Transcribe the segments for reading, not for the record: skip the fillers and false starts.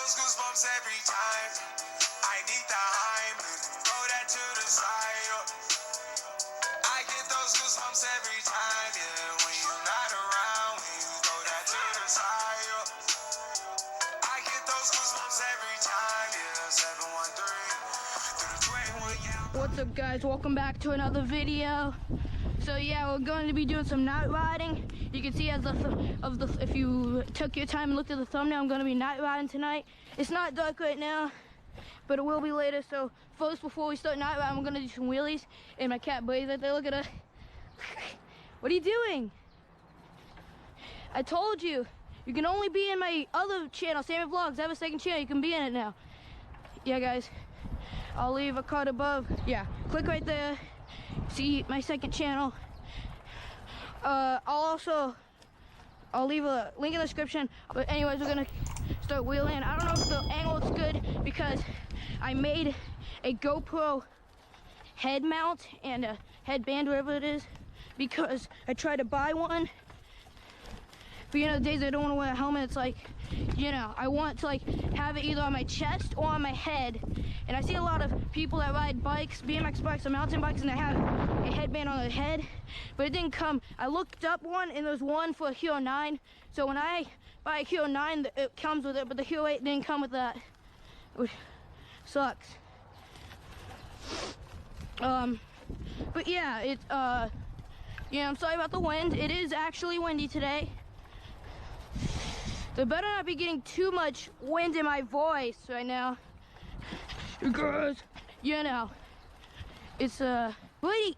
those goosebumps every time. I need the hype, throw that to the side. I get those goosebumps every time, yeah. When you're not around, when you throw that to the side. I get those goosebumps every time, yeah. 713 through the 21, yeah. What's up, guys? Welcome back to another video. So yeah, we're going to be doing some night riding. You can see as if you took your time and looked at the thumbnail, I'm going to be night riding tonight. It's not dark right now, but it will be later. So first, before we start night riding, we're going to do some wheelies. And my cat Blaze right there, look at her. What are you doing? I told you, you can only be in my other channel, Sammy Vlogs. I have a second channel, you can be in it now. Yeah, guys, I'll leave a card above. Yeah, click right there. See my second channel. I'll leave a link in the description. But anyways, we're gonna start wheeling. I don't know if the angle looks good because I made a GoPro head mount and a headband, whatever it is, because I tried to buy one. But you know, the days I don't want to wear a helmet, it's like, you know, I want to like have it either on my chest or on my head. And I see a lot of people that ride bikes, BMX bikes or mountain bikes, and they have a headband on their head, but it didn't come. I looked up one and there's one for a Hero 9. So when I buy a Hero 9, it comes with it, but the Hero 8 didn't come with that, which sucks. But yeah, yeah, I'm sorry about the wind. It is actually windy today. There better not be getting too much wind in my voice right now, because, you know, it's, wait,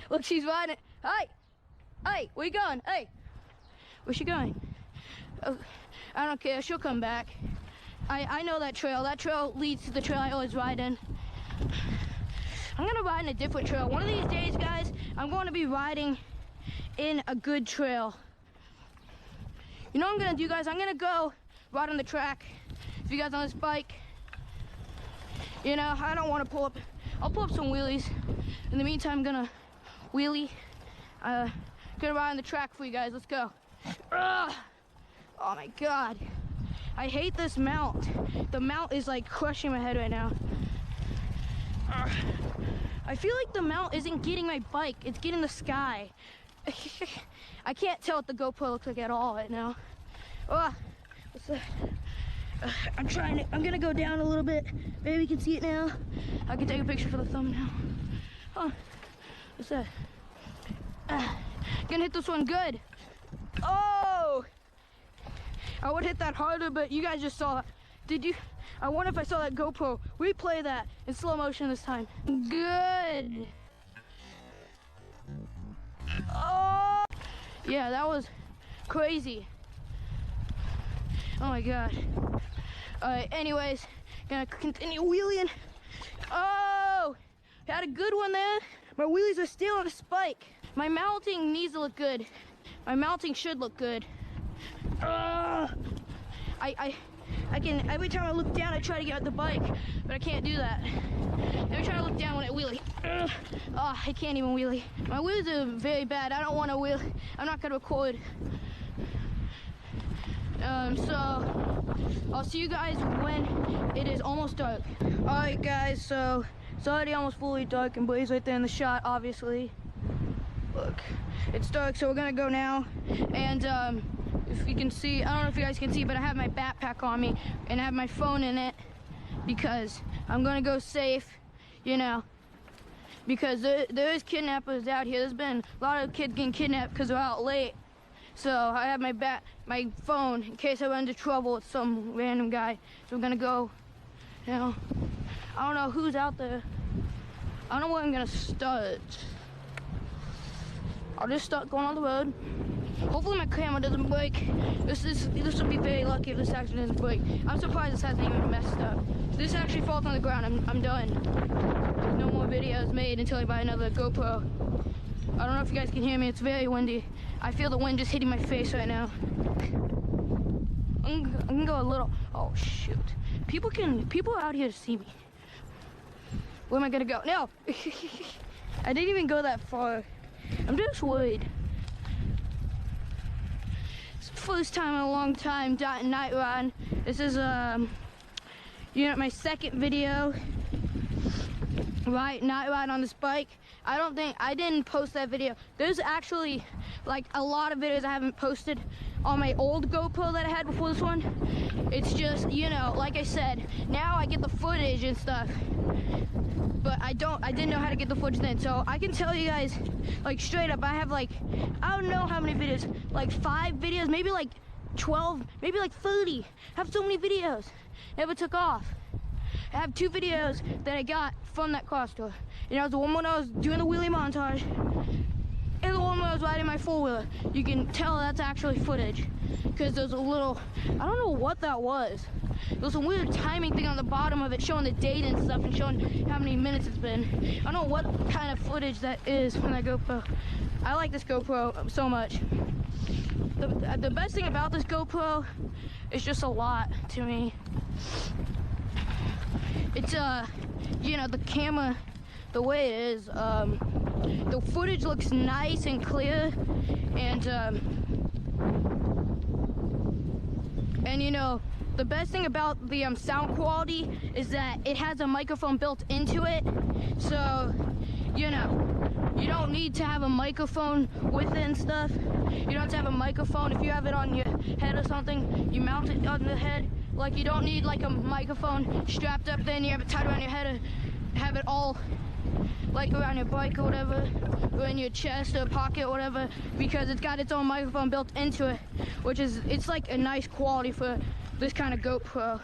look, she's riding. Hey, where you going? Hey, where's she going? Oh, I don't care, she'll come back. I know that trail. That trail leads to the trail I always ride in. I'm gonna ride in a different trail. One of these days, guys, I'm going to be riding in a good trail. You know what I'm gonna do, guys? I'm gonna go ride on the track. If you guys on this bike, you know, I don't want to pull up. I'll pull up some wheelies. In the meantime, I'm gonna wheelie. Gonna ride on the track for you guys. Let's go. Ugh. Oh my God. I hate this mount. The mount is like crushing my head right now. I feel like the mount isn't getting my bike. It's getting the sky. I can't tell what the GoPro looks like at all right now. Oh, what's that? I'm gonna go down a little bit. Maybe you can see it now. I can take a picture for the thumbnail. Oh, what's that? Gonna hit this one good. Oh! I would hit that harder, but you guys just saw it. Did you? I wonder if I saw that GoPro. Replay that in slow motion this time. Good. Oh! Yeah, that was crazy. Oh my God. Alright, anyways, gonna continue wheeling. Oh! Had a good one there. My wheelies are still on a spike. My mounting needs to look good. My mounting should look good. I can, every time I look down, I try to get out the bike, but I can't do that. Every time I look down when I wheelie. Oh, I can't even wheelie. My wheels are very bad. I don't want to wheel. I'm not gonna record. So I'll see you guys when it is almost dark. All right, guys. So it's already almost fully dark, and Blaze right there in the shot, obviously. Look, it's dark, so we're gonna go now. And if you can see, I don't know if you guys can see, but I have my backpack on me and I have my phone in it because I'm gonna go safe, you know, because there is kidnappers out here. There's been a lot of kids getting kidnapped because they're out late. So I have my phone in case I run into trouble with some random guy. So we're gonna go, you know, I don't know who's out there. I don't know where I'm gonna start. I'll just start going on the road. Hopefully my camera doesn't break. This will be very lucky if this actually doesn't break. I'm surprised this hasn't even messed up. If this actually falls on the ground, I'm done. There's no more videos made until I buy another GoPro. I don't know if you guys can hear me. It's very windy. I feel the wind just hitting my face right now. I'm gonna go a little. Oh shoot! People are out here to see me. Where am I gonna go? No! I didn't even go that far. I'm just worried. first time in a long time night ride. This is my second video. Night ride on this bike. I didn't post that video. There's actually like a lot of videos I haven't posted on my old GoPro that I had before this one. It's just, like I said, now I get the footage and stuff, but I didn't know how to get the footage then. So I can tell you guys, like straight up, I have like, I don't know how many videos, like 5 videos, maybe like 12, maybe like 30. I have so many videos, never took off. I have 2 videos that I got from that cross tour. The one when I was doing the wheelie montage, and the one when I was riding my 4-wheeler. You can tell that's actually footage, because there's a little, I don't know what that was. There's a weird timing thing on the bottom of it showing the date and stuff and showing how many minutes it's been. I don't know what kind of footage that is from that GoPro. I like this GoPro so much. The best thing about this GoPro is just a lot to me. It's the camera, the way it is, the footage looks nice and clear, and the best thing about the sound quality is that it has a microphone built into it, so you don't need to have a microphone with it and stuff. You don't have to have a microphone if you have it on your head or something. You mount it on the head. Like, you don't need like a microphone strapped up there and you have it tied around your head, or have it all like around your bike or whatever, or in your chest or pocket or whatever, because it's got its own microphone built into it, it's like a nice quality for this kind of GoPro.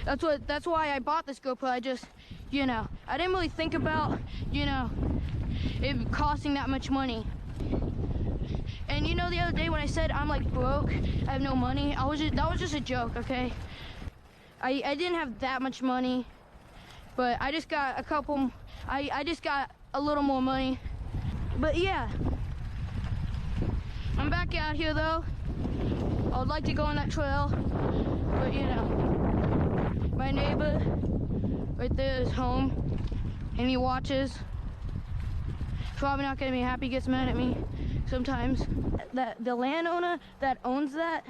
That's why I bought this GoPro. I just, I didn't really think about, it costing that much money. And the other day when I said I'm like broke, I have no money, that was just a joke, okay? I didn't have that much money, but I just got I just got a little more money. But yeah, I'm back out here though. I would like to go on that trail, but my neighbor right there is home and he watches. Probably not gonna be happy, gets mad at me sometimes. The landowner that owns that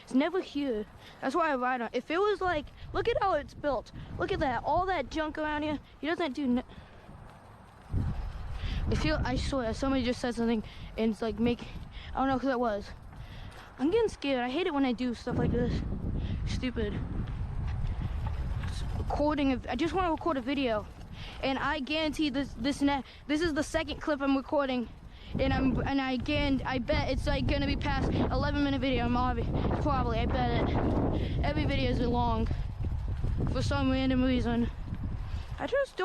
is never here. That's why I ride on. If it was like, look at how it's built. Look at that, all that junk around here. He doesn't do. I swear, somebody just said something and it's like I don't know who that was. I'm getting scared. I hate it when I do stuff like this. Stupid. I just want to record a video, and I guarantee this is the second clip I'm recording, and I bet it's like gonna be past 11-minute video. Probably, I bet it. Every video is long for some random reason. I just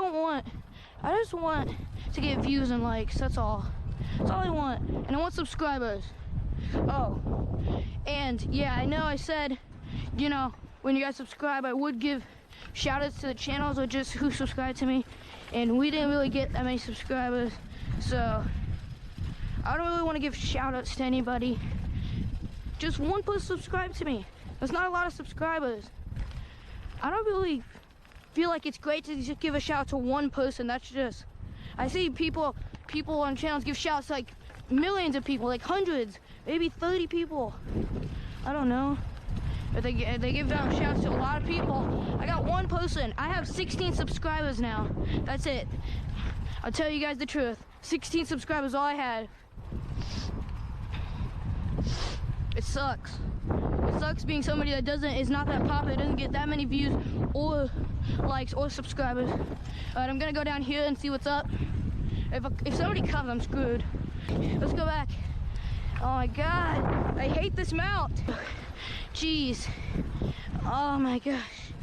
want to get views and likes. That's all I want, and I want subscribers. Oh, and yeah, I know I said, when you guys subscribe, I would give shout outs to the channels or just who subscribed to me, and we didn't really get that many subscribers, so I don't really want to give shout outs to anybody. Just one person subscribed to me. That's not a lot of subscribers. I don't really feel like it's great to just give a shout out to one person. That's just, I see people on channels give shout outs to like millions of people, like hundreds, maybe 30 people. I don't know. But they give out shouts to a lot of people. I got one person. I have 16 subscribers now. That's it. I'll tell you guys the truth. 16 subscribers, all I had. It sucks. It sucks being somebody that is not that popular, doesn't get that many views or likes or subscribers. Alright, I'm gonna go down here and see what's up. If somebody comes, I'm screwed. Let's go back. Oh my god, I hate this mount. Jeez. Oh my gosh.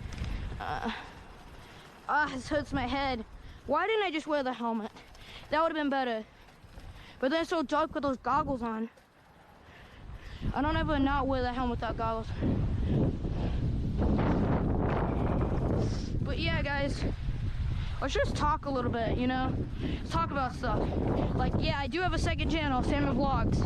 This hurts my head. Why didn't I just wear the helmet? That would have been better. But then it's so dark with those goggles on. I don't ever not wear the helmet without goggles. But yeah, guys, let's just talk a little bit, Let's talk about stuff. Like, yeah, I do have a second channel, Samuel Vlogs.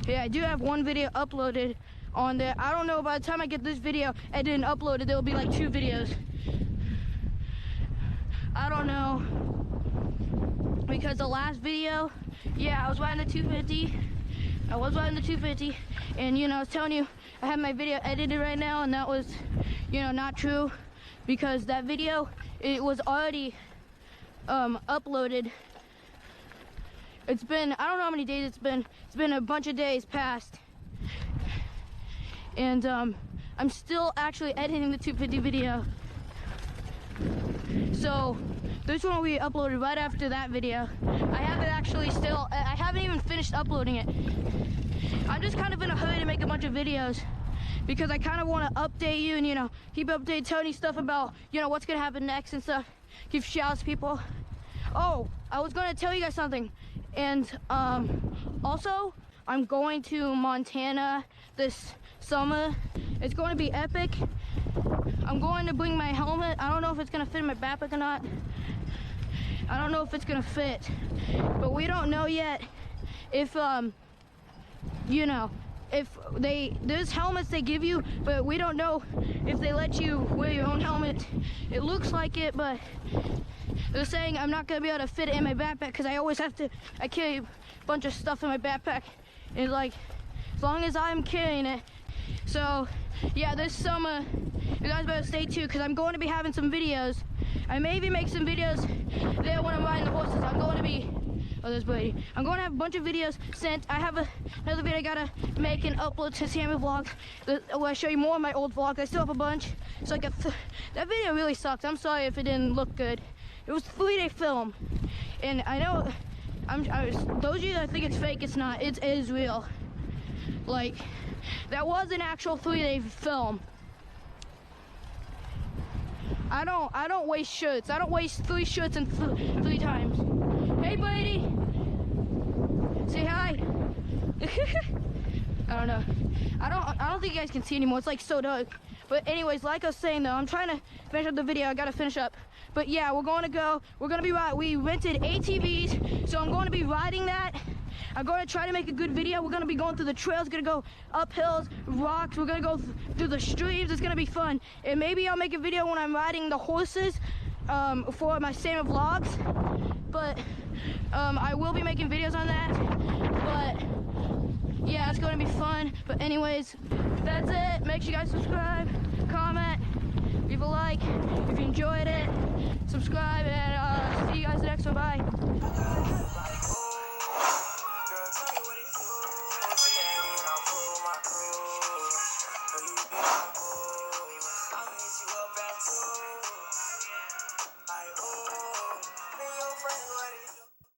Yeah, I do have one video uploaded on there. I don't know, by the time I get this video edited and uploaded, there will be like 2 videos. I don't know. But because the last video, yeah, I was riding the 250. I was riding the 250, and you know, I was telling you I have my video edited right now, and that was, you know, not true, because that video, it was already uploaded. It's been, I don't know how many days it's been a bunch of days past, and I'm still actually editing the 250 video. So this one will be uploaded right after that video. I haven't even finished uploading it. I'm just kind of in a hurry to make a bunch of videos because I kind of want to update you and, you know, keep updated, telling you stuff about, you know, what's gonna happen next and stuff. Give shouts to people. Oh, I was gonna tell you guys something. And also, I'm going to Montana this summer. It's going to be epic. I'm going to bring my helmet. I don't know if it's gonna fit in my backpack or not. I don't know if it's gonna fit, but we don't know yet if, you know, if there's helmets they give you, but we don't know if they let you wear your own helmet. It looks like it, but they're saying I'm not gonna be able to fit it in my backpack because I carry a bunch of stuff in my backpack. And like, as long as I'm carrying it. So yeah, this summer, you guys better stay tuned because I'm going to be having some videos. I may even make some videos there when I'm riding the horses. I'm going to be, oh, there's Brady. I'm going to have a bunch of videos sent. I have another video I gotta make and upload to Sammy Vlogs where I show you more of my old vlogs. I still have a bunch. It's like that video really sucks. I'm sorry if it didn't look good. It was a 3-day film, and I know those of you that think it's fake, it's not. It is real. Like, that was an actual 3-day film. I don't waste shirts. I don't waste 3 shirts in 3 times. Hey, buddy. Say hi. I don't know. I don't think you guys can see anymore. It's like so dark. But anyways, like I was saying though, I'm trying to finish up the video. I gotta finish up. But yeah, we're gonna be riding. We rented ATVs, so I'm going to be riding that. I'm going to try to make a good video. We're going to be going through the trails, going to go up hills, rocks. We're going to go through the streams. It's going to be fun. And maybe I'll make a video when I'm riding the horses for my Sammy Vlogs. But I will be making videos on that. But yeah, it's going to be fun. But anyways, that's it. Make sure you guys subscribe, comment, leave a like if you enjoyed it. Subscribe, and see you guys next one. Bye.